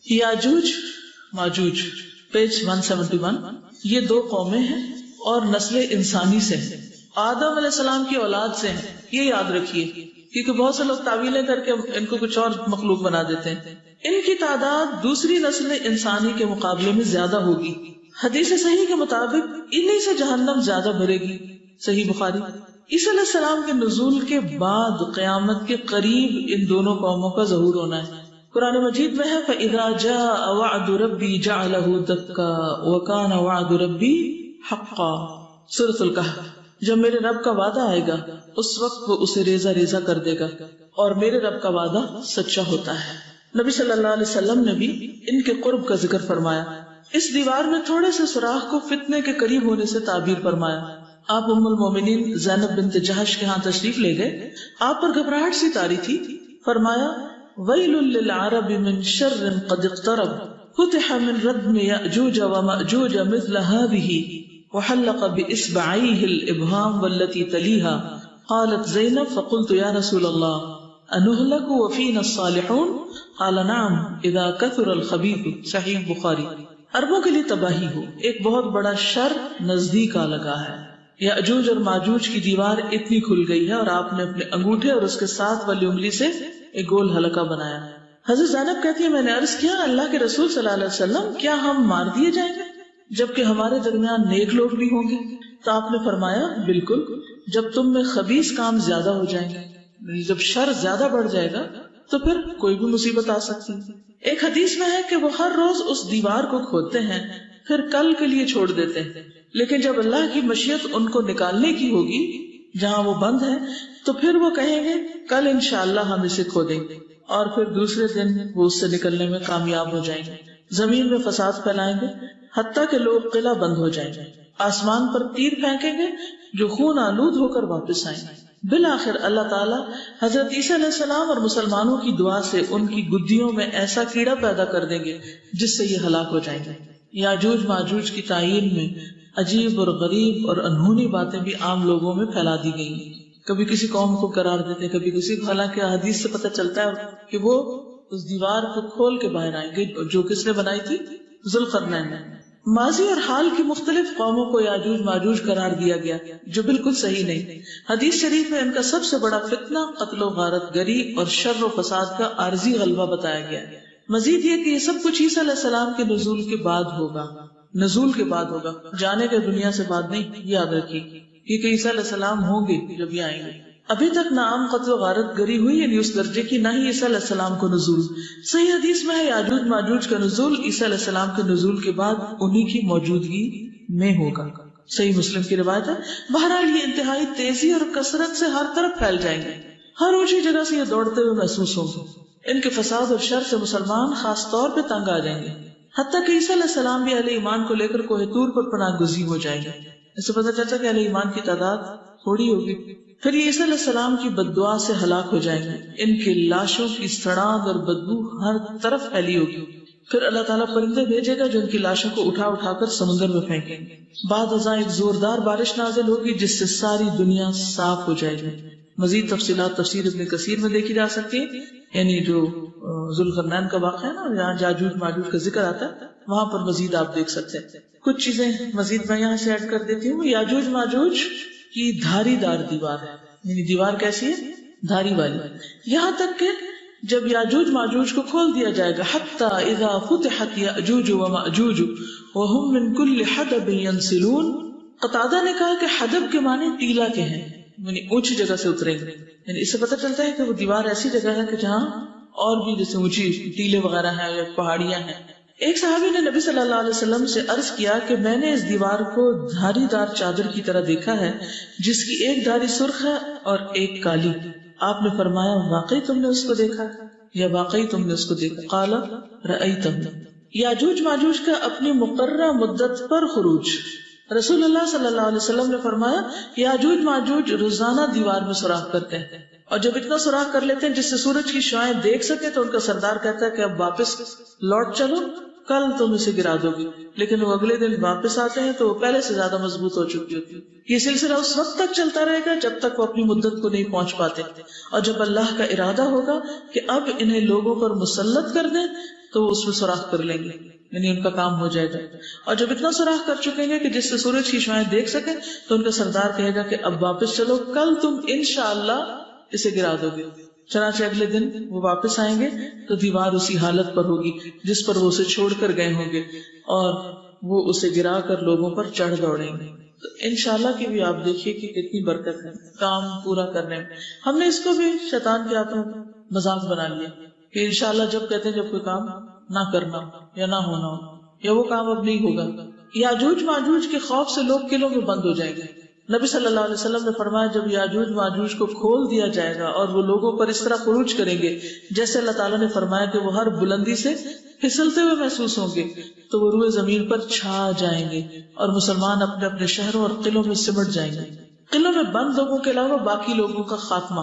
یاجوج ماجوج page 171، یہ دو قومیں ہیں اور نسل انسانی سے ہیں، آدم علیہ السلام کی اولاد سے ہیں، یہ یاد رکھیے، کیونکہ بہت سے لوگ تعویلیں کر کے ان کو کچھ اور مخلوق بنا دیتے ہیں۔ ان کی تعداد دوسری نسل انسانی کے مقابلے میں زیادہ ہوگی۔ حدیث صحیح کے مطابق انہی سے جہنم زیادہ بھرے گی، صحیح بخاری۔ عیسیٰ علیہ السلام کے نزول کے بعد قیامت کے قریب ان دونوں قوموں کا ظہور ہونا ہے۔ قرآن مجید میں ہے فَإِذَا جَاءَ وَعْدُ رَبِّي جَعَلَهُ دَكَّا وَكَانَ وَعْدُ رَبِّي حَقًّا، سورۃ الکہف۔ جب میرے رب کا وعدہ آئے گا اس وقت وہ اسے ریزہ ریزہ کر دے گا، اور میرے رب کا وعدہ سچا ہوتا ہے۔ نبی صلی اللہ علیہ وسلم نے بھی ان کے قرب کا ذکر فرمایا۔ اس دیوار میں تھوڑے سے سوراخ کو فتنے کے قریب ہونے سے تعبیر فرمایا۔ آپ ام المومنین زینب بنت جہش کے ہاں تشریف لے گئے، آپ پر گھبراہٹ سی طاری تھی، فرمایا ویل للعرب من شر قد اقترب فتح من ردم یأجوج ومأجوج مثل هذه وحلق بإصبعيه الإبهام والتي تليها قالت زینب فقلت یا رسول اللہ انہلک وفینا الصالحون قال نعم اذا كثر الخبیث، صحیح بخاری۔ عربوں کے لیے تباہی ہو، ایک بہت بڑا شر نزدیک آ لگا ہے۔ یأجوج اور ماجوج کی دیوار اتنی کھل گئی ہے اور آپ نے اپنے انگوٹھے اور اس کے ساتھ والی انگلی سے ایک گول حلقہ بنایا۔ حضرت زینب کہتی ہے میں نے عرض کیا اللہ کے رسول صلی اللہ علیہ وسلم کیا ہم مار دیے جائیں گے جبکہ ہمارے درمیان نیک لوگ بھی ہوں گے؟ تو آپ نے فرمایا بالکل، جب تم میں خبیث کام زیادہ ہو جائیں گے، جب شر زیادہ بڑھ جائے گا تو پھر کوئی بھی مصیبت آ سکتی ہے۔ ایک حدیث میں ہے کہ وہ ہر روز اس دیوار کو کھودتے ہیں پھر کل کے لیے چھوڑ دیتے ہیں، لیکن جب اللہ کی مشیت ان کو نکالنے کی ہوگی جہاں وہ بند ہے تو پھر وہ کہیں گے کل انشاءاللہ ہم اسے کھودیں گے، اور پھر دوسرے دن وہ اس سے نکلنے میں کامیاب ہو جائیں گے، زمین میں فساد پھیلائیں گے حتیٰ کہ لوگ قلعہ بند ہو جائیں گے، آسمان پر تیر پھینکیں گے جو خون آلود ہو کر واپس آئیں گے۔ بالآخر اللہ تعالیٰ حضرت عیسیٰ علیہ السلام اور مسلمانوں کی دعا سے ان کی گدیوں میں ایسا کیڑا پیدا کر دیں گے جس سے یہ ہلاک ہو جائیں گے۔ یاجوج ماجوج کی تعین میں عجیب اور غریب اور انہونی باتیں بھی عام لوگوں میں پھیلا دی گئی ہیں، کبھی کسی قوم کو قرار دیتے، کبھی کسی کو، حالانکہ حدیث سے پتہ چلتا ہے کہ وہ اس دیوار کو کھول کے باہر آئیں گے جو کس نے بنائی تھی، ذوالقرنین نے۔ ماضی اور حال کی مختلف قوموں کو یاجوج ماجوج قرار دیا گیا جو بالکل صحیح نہیں۔ حدیث شریف میں ان کا سب سے بڑا فتنہ قتل و غارت گری اور شر و فساد کا عارضی غلبہ بتایا گیا۔ مزید یہ کہ یہ سب کچھ عیسیٰ علیہ السلام کے نزول کے بعد ہوگا، نزول کے بعد ہوگا، جانے کے دنیا سے بعد نہیں، یاد رکھیے، کیونکہ عیسیٰ علیہ السلام ہوں گے جب یہ آئیں گے۔ ابھی تک نہ عام قتل و غارت گری ہوئی یعنی اس درجے کی، نہ ہی عیسیٰ علیہ السلام کو نزول۔ صحیح حدیث میں ہے یاجوج ماجوج کا نزول عیسیٰ علیہ السلام کے نزول کے بعد انہی کی موجودگی میں ہوگا، صحیح مسلم کی روایت ہے۔ بہرحال یہ انتہائی تیزی اور کثرت سے ہر طرف پھیل جائیں گے، ہر اونچی جگہ سے یہ دوڑتے ہوئے محسوس ہوں گے۔ ان کے فساد اور شر سے مسلمان خاص طور پہ تنگ آ جائیں گے، حتیٰ کہ عیسیٰ علیہ السلام بھی اہل ایمان کو لے کر کوہ طور پر پناہ گزین ہو جائیں گے۔ اس سے پتہ چلتا کہ اہل ایمان کی تعداد تھوڑی ہوگی۔ پھر یہ عیسیٰ علیہ السلام کی بد دعا سے ہلاک ہو جائیں گے، ان کی لاشوں کی سڑاند اور بدبو ہر طرف پھیلی ہوگی۔ پھر اللہ تعالیٰ پرندے بھیجے گا جو ان کی لاشوں کو اٹھا اٹھا کر سمندر میں پھینکیں گے۔ بعد ازاں ایک زوردار بارش نازل ہوگی جس سے ساری دنیا صاف ہو جائے گی۔ مزید تفصیلات تفسیر ابن کثیر میں دیکھی جا سکتی ہے، یعنی جو ذوالقرنین کا واقعہ ہے نا، جہاں یاجوج ماجوج کا ذکر آتا ہے وہاں پر مزید آپ دیکھ سکتے ہیں۔ کچھ چیزیں مزید میں یہاں سے ایڈ کر دیتی ہوں۔ یاجوج ماجوج کی دھاری دار دیوار ہے، یعنی دیوار کیسی ہے؟ دھاری والی، یہاں تک کہ جب یاجوج ماجوج کو کھول دیا جائے گا حتی اذا فتحت یاجوج وماجوج وهم من کل حدب ینسلون۔ قتادہ نے کہا کہ حدب کے معنی ٹیلا کے ہیں، یعنی اونچی جگہ سے اتریں گے، یعنی اس سے پتہ چلتا ہے کہ وہ دیوار ایسی جگہ ہے کہ جہاں اور بھی جیسے اونچی ٹیلے وغیرہ ہیں یا پہاڑیاں ہیں۔ ایک صحابی نے نبی صلی اللہ علیہ وسلم سے عرض کیا کہ میں نے اس دیوار کو دھاری دار چادر کی طرح دیکھا ہے جس کی ایک دھاری سرخ ہے اور ایک کالی۔ آپ نے فرمایا واقعی تم نے اس کو دیکھا یا واقعی تم نے اس کو دیکھا؟ قال رأیتہ۔ یاجوج ماجوج کا اپنی مقررہ مدت پر خروج۔ رسول اللہ صلی اللہ علیہ وسلم نے فرمایا یاجوج ماجوج روزانہ دیوار میں سوراخ کرتے ہیں، اور جب اتنا سوراخ کر لیتے ہیں جس سے سورج کی شعاعیں دیکھ سکے تو ان کا سردار کہتا ہے کہ اب واپس لوٹ چلو، کل تم اسے گرا دو گی، لیکن وہ اگلے دن واپس آتے ہیں تو وہ پہلے سے زیادہ مضبوط ہو چکی ہوتی۔ یہ سلسلہ اس وقت تک چلتا رہے گا جب تک وہ اپنی مدت کو نہیں پہنچ پاتے، اور جب اللہ کا ارادہ ہوگا کہ اب انہیں لوگوں پر مسلط کر دیں تو وہ اس میں سوراخ کر لیں گے، یعنی ان کا کام ہو جائے گا. اور جب اتنا سوراخ کر چکیں گے کہ جس سے سورج کی شعاعیں دیکھ سکیں تو ان کا سردار کہے گا کہ اب واپس چلو، کل تم انشاءاللہ اسے گرا دو گے. چنانچہ اگلے دن وہ واپس آئیں گے تو دیوار اسی حالت پر ہوگی جس پر وہ اسے چھوڑ کر گئے ہوں گے، اور وہ اسے گرا کر لوگوں پر چڑھ دوڑیں گے. تو انشاءاللہ کی بھی آپ دیکھیے کہ کتنی برکت ہے کام پورا کرنے میں. ہم نے اس کو بھی شیطان کے ہاتھوں مذاق بنا لیا کہ انشاءاللہ جب کہتے ہیں جب کوئی کام نہ کرنا یا نہ ہونا ہو یا وہ کام اب نہیں ہوگا. یاجوج ماجوج کے خوف سے لوگ قلعوں میں بند ہو جائیں گے. نبی صلی اللہ علیہ وسلم نے فرمایا جب یاجوج ماجوج کو کھول دیا جائے گا اور وہ لوگوں پر اس طرح خروج کریں گے جیسے اللہ تعالیٰ نے فرمایا کہ وہ ہر بلندی سے پھسلتے ہوئے محسوس ہوں گے تو وہ روئے زمین پر چھا جائیں گے اور مسلمان اپنے اپنے شہروں اور قلعوں میں سمٹ جائیں گے. قلعوں میں بند لوگوں کے علاوہ باقی لوگوں کا خاتمہ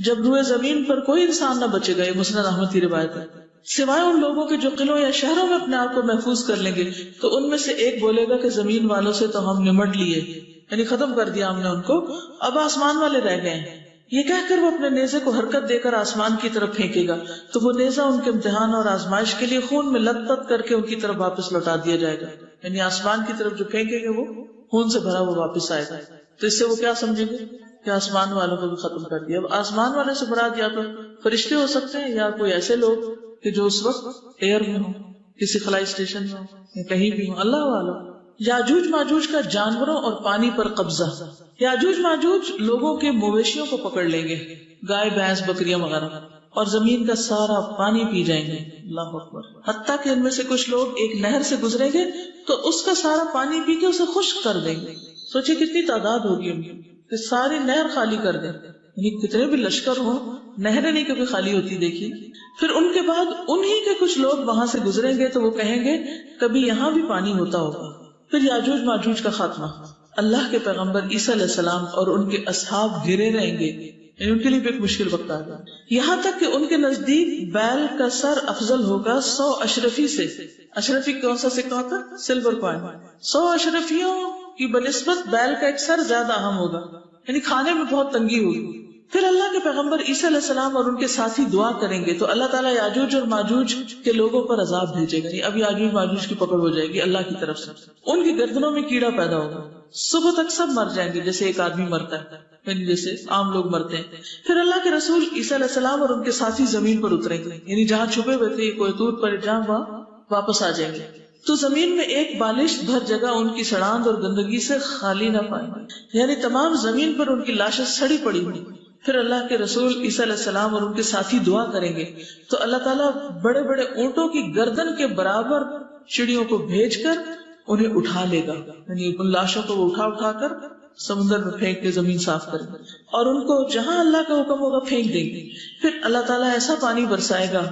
جب روئے زمین پر کوئی انسان نہ بچے گا، یہ مسند احمد کی روایت ہے، سوائے ان لوگوں کے جو قلعوں یا شہروں میں اپنے آپ کو محفوظ کر لیں گے. تو ان میں سے ایک بولے گا کہ زمین والوں سے تو ہم نمٹ لیے، یعنی ختم کر دیا ہم نے ان کو، اب آسمان والے رہ گئے ہیں. یہ کہہ کر وہ اپنے نیزے کو حرکت دے کر آسمان کی طرف پھینکے گا تو وہ نیزہ ان کے امتحان اور آزمائش کے لیے خون میں لت پت کر کے ان کی طرف واپس لوٹا دیا جائے گا. یعنی آسمان کی طرف جو پھینکے گے وہ خون سے بھرا وہ واپس آئے گا. تو اس سے وہ کیا سمجھیں گے کہ آسمان والوں کو بھی ختم کر دیا. اب آسمان والے سے مراد یا تو فرشتے ہو سکتے ہیں یا کوئی ایسے لوگ کہ جو اس وقت ایئر میں ہوں، کسی خلائی اسٹیشن میں ہوں یا کہیں بھی ہوں، اللہ عالم. یاجوج ماجوج کا جانوروں اور پانی پر قبضہ. یاجوج ماجوج لوگوں کے مویشیوں کو پکڑ لیں گے، گائے بھینس بکریاں وغیرہ، اور زمین کا سارا پانی پی جائیں گے. اللہ اکبر. حتیٰ کہ ان میں سے کچھ لوگ ایک نہر سے گزریں گے تو اس کا سارا پانی پی کے اسے خشک کر دیں گے. سوچے کتنی تعداد ہوگی ان کی کہ ساری نہر خالی کر دیں. یعنی کتنے بھی لشکر ہوں نہریں نہیں کبھی خالی ہوتی دیکھی. پھر ان کے بعد انہی کے کچھ لوگ وہاں سے گزریں گے تو وہ کہیں گے کبھی یہاں بھی پانی ہوتا ہوگا. پھر یاجوج ماجوج کا خاتمہ. اللہ کے پیغمبر عیسیٰ علیہ السلام اور ان کے اصحاب گھرے رہیں گے، یعنی ان کے لیے بھی ایک مشکل وقت آ گیا. یہاں تک کہ ان کے نزدیک بیل کا سر افضل ہوگا 100 اشرفی سے. اشرفی کون سا سکہ ہوتا ہے؟ Silver coin. 100 اشرفیوں کی بنسبت بیل کا ایک سر زیادہ اہم ہوگا، یعنی کھانے میں بہت تنگی ہوگی. پھر اللہ کے پیغمبر عیسیٰ علیہ السلام اور ان کے ساتھی دعا کریں گے تو اللہ تعالیٰ یاجوج اور ماجوج کے لوگوں پر عذاب بھیجے گا. اب یاجوج ماجوج کی پکڑ ہو جائے گی اللہ کی طرف سے. ان کی گردنوں میں کیڑا پیدا ہوگا، صبح تک سب مر جائیں گے جیسے ایک آدمی مرتا ہے، یعنی جیسے عام لوگ مرتے ہیں. پھر اللہ کے رسول عیسیٰ علیہ السلام اور ان کے ساتھی زمین پر اتریں گے، یعنی جہاں چھپے ہوئے تھے کوئی طور پر جہاں وہاں واپس آ جائیں گے. تو زمین میں ایک بالش بھر جگہ ان کی سڑاند اور گندگی سے خالی نہ پائیں گے، یعنی تمام زمین پر ان کی لاشیں سڑی پڑی ہوئی. پھر اللہ کے رسول عیسیٰ علیہ السلام اور ان کے ساتھی دعا کریں گے تو اللہ تعالیٰ بڑے بڑے اونٹوں کی گردن کے برابر چڑیوں کو بھیج کر انہیں اٹھا لے گا، یعنی ان لاشوں کو وہ اٹھا کر سمندر میں پھینک کے زمین صاف کریں گے اور ان کو جہاں اللہ کا حکم ہوگا پھینک دیں گے. پھر اللہ تعالیٰ ایسا پانی برسائے گا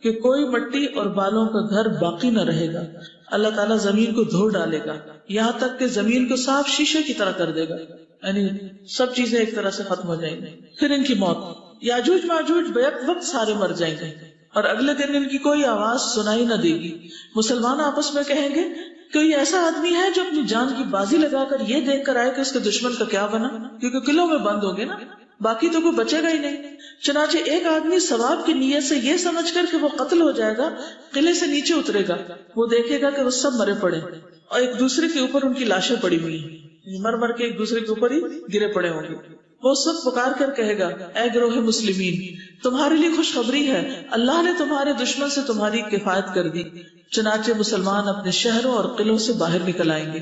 کہ کوئی مٹی اور بالوں کا گھر باقی نہ رہے گا. اللہ تعالیٰ زمین کو دھو ڈالے گا یہاں تک کہ زمین کو صاف شیشے کی طرح کر دے گا، یعنی سب چیزیں ایک طرح سے ختم ہو جائیں گی. پھر ان کی موت. یاجوج ماجوج بیک وقت سارے مر جائیں گے اور اگلے دن ان کی کوئی آواز سنائی نہ دے گی. مسلمان آپس میں کہیں گے کوئی ایسا آدمی ہے جو اپنی جان کی بازی لگا کر یہ دیکھ کر آئے کہ اس کے دشمن کا کیا بنا، کیونکہ قلعوں میں بند ہو گئے نا، باقی تو کوئی بچے گا ہی نہیں. چنانچہ ایک آدمی ثواب کی نیت سے یہ سمجھ کر کہ وہ قتل ہو جائے گا قلعے سے نیچے اترے گا. وہ دیکھے گا کہ وہ سب مرے پڑے اور ایک دوسرے کے اوپر ان کی لاشیں پڑی ہوئی ہیں، مر مر کے ایک دوسرے کے اوپر ہی گرے پڑے ہوں گے. وہ اس وقت پکار کر کہے گا اے گروہ مسلمین، تمہارے لیے خوشخبری ہے، اللہ نے تمہارے دشمن سے تمہاری کفایت کر دی. چنانچہ مسلمان اپنے شہروں اور قلعوں سے باہر نکل آئیں گے.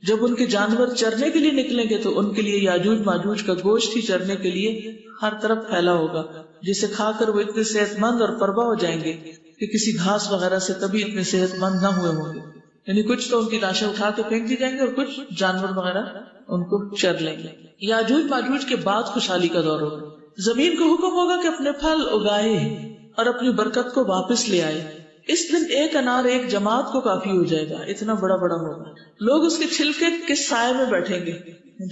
جب ان کے جانور چرنے کے لیے نکلیں گے تو ان کے لیے یاجوج ماجوج کا گوشت ہی چرنے کے لیے ہر طرف پھیلا ہوگا، جسے کھا کر وہ اتنے صحت مند اور پروا ہو جائیں گے کہ کسی گھاس وغیرہ سے کبھی اتنے صحت مند نہ ہوئے ہوں گے. یعنی کچھ تو ان کی لاشیں اٹھا کے پھینک دی جائیں گے اور کچھ جانور وغیرہ ان کو چر لیں گے. یاجوج ماجوج کے بعد خوشحالی کا دور ہوگا. زمین کو حکم ہوگا کہ اپنے پھل اگائے اور اپنی برکت کو واپس لے آئے. اس دن ایک انار ایک جماعت کو کافی ہو جائے گا، اتنا بڑا بڑا ہوگا. لوگ اس کے چھلکے کے سائے میں بیٹھیں گے،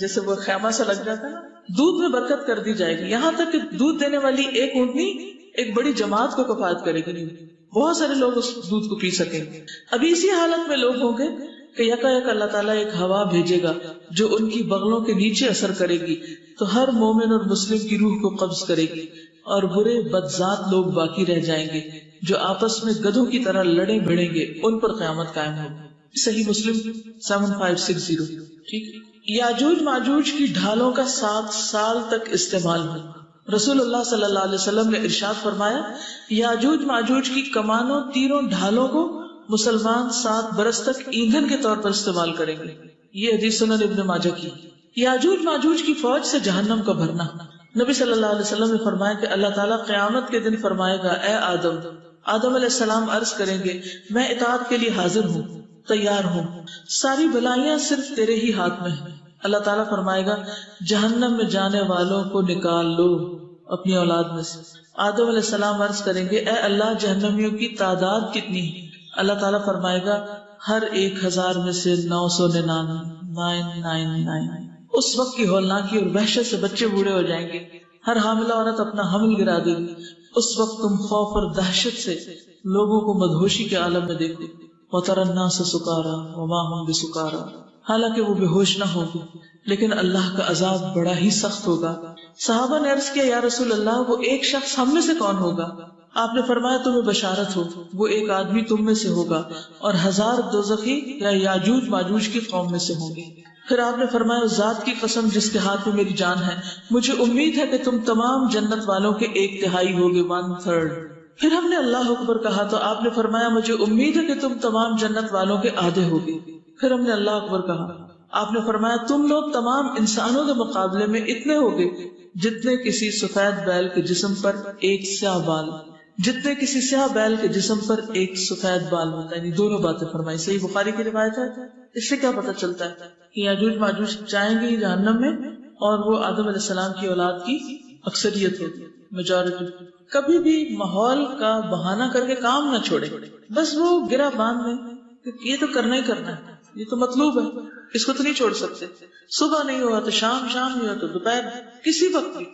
جیسے وہ خیمہ سا لگ جاتا ہے نا. دودھ میں برکت کر دی جائے گی، یہاں تک کہ دودھ دینے والی ایک اونٹنی ایک بڑی جماعت کو کفایت کرے گی، بہت سارے لوگ اس دودھ کو پی سکیں گے. ابھی اسی حالت میں لوگ ہوں گے کہ یکا یک اللہ تعالیٰ ایک ہوا بھیجے گا جو ان کی بغلوں کے نیچے اثر کرے گی تو ہر مومن اور مسلم کی روح کو قبض کرے گی اور برے بدذات لوگ باقی رہ جائیں گے. جو آپس میں گدھوں کی طرح لڑیں بھڑیں گے ان پر قیامت قائم ہوگی۔ صحیح مسلم 7560۔ ٹھیک، یاجوج ماجوج کی ڈھالوں کا 7 سال تک استعمال ہو۔ رسول اللہ صلی اللہ علیہ وسلم نے ارشاد فرمایا، یاجوج ماجوج کی کمانوں تیروں ڈھالوں کو مسلمان 7 برس تک ایندھن کے طور پر استعمال کریں گے۔ یہ حدیث سنن ابن ماجہ کی۔ یاجوج ماجوج کی فوج سے جہنم کا بھرنا۔ نبی صلی اللہ علیہ وسلم نے فرمایا کہ اللہ تعالیٰ قیامت کے دن فرمائے گا، اے آدم۔ آدم علیہ السلام عرض کریں گے، میں اطاعت کے لیے حاضر ہوں، تیار ہوں، ساری بلائیاں صرف تیرے ہی ہاتھ میں ہیں۔ اللہ تعالیٰ فرمائے گا، جہنم میں جانے والوں کو نکال لو اپنی اولاد میں سے۔ آدم علیہ السلام عرض کریں گے، اے اللہ، جہنمیوں کی تعداد کتنی ہے؟ اللہ تعالیٰ فرمائے گا، ہر 1000 میں سے 999۔ اس وقت کی ہولناکی اور وحشت سے بچے بوڑھے ہو جائیں گے، ہر حاملہ عورت اپنا حمل گرا دے گی۔ اس وقت تم خوف اور دہشت سے لوگوں کو مدہوشی کے عالم میں دیکھو۔ وَتَرَى النَّاسَ سُكَارَىٰ وَمَا هُمْ بِسُكَارَىٰ، حالانکہ وہ بے ہوش نہ ہوگے لیکن اللہ کا عذاب بڑا ہی سخت ہوگا۔ صحابہ نے عرض کیا، یا رسول اللہ، وہ ایک شخص ہم میں سے کون ہوگا؟ آپ نے فرمایا، تمہیں بشارت ہو، وہ ایک آدمی تم میں سے ہوگا اور 1000 دوزخی یا یاجوج ماجوج کی قوم میں سے ہوں گے۔ پھر آپ نے فرمایا، اس ذات کی قسم جس کے ہاتھ میں میری جان ہے، مجھے امید ہے کہ تم تمام جنت والوں کے 1/3 ہوگے، 1/3۔ پھر ہم نے اللہ اکبر کہا تو آپ نے فرمایا، مجھے امید ہے کہ تم تمام جنت والوں کے آدھے ہوگے۔ پھر ہم نے اللہ اکبر کہا، آپ نے فرمایا، تم لوگ تمام انسانوں کے مقابلے میں اتنے ہوگے جتنے کسی سفید بیل کے جسم پر ایک سیاہ بال، جتنے کسی سیاہ بیل کے جسم پر ایک سفید بال ہوتا ہے۔ یعنی دونوں باتیں فرمائی۔ صحیح بخاری کی روایت ہے۔ اس سے کیا پتہ چلتا ہے کہ یاجوج ماجوج جائیں گے جہنم میں اور وہ آدم علیہ السلام کی اولاد کی اکثریت ہوگی، میجورٹی۔ کبھی بھی ماحول کا بہانہ کر کے کام نہ چھوڑے، بس وہ گرا باندھ لیں کہ یہ تو کرنا ہی کرنا ہے، یہ تو مطلوب ہے، اس کو تو نہیں چھوڑ سکتے۔ صبح نہیں ہوا تو شام، شام نہیں ہوا تو دوپہر، کسی وقت بھی